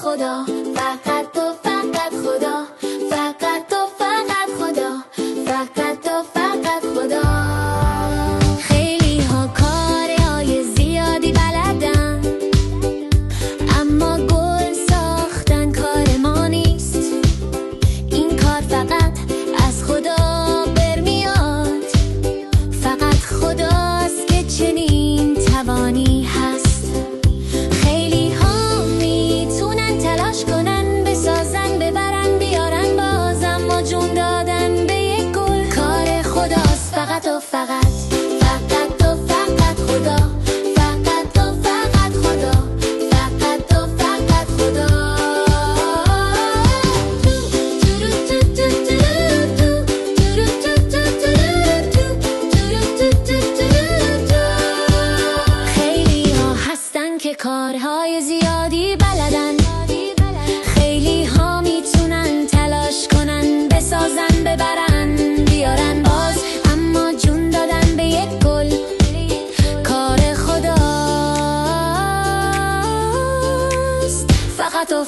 خدا، فقط تو، فقط خدا، فقط تو، فقط خدا، فقط تو، فقط خدا. خیلی ها کارهای زیادی بلدن، اما گل ساختن کار ما نیست. این کار فقط از خدا برمیاد، فقط خداست که چنین توانی هست. خیلی ها میتونن تلاش کنن، بسازن، ببرن، بیارن باز، اما جون دادن به یک گل کار خداست. فقط و فقط، فقط تو، فقط خدا، فقط تو، فقط خدا، فقط تو، فقط خدا. خیلی ها هستن که کارهای زیادی بلدن، خیلی ها میتونن تلاش کنن، بسازن، ببرن، بیارن باز، اما جون دادن به یک گل کار خداست. فقط و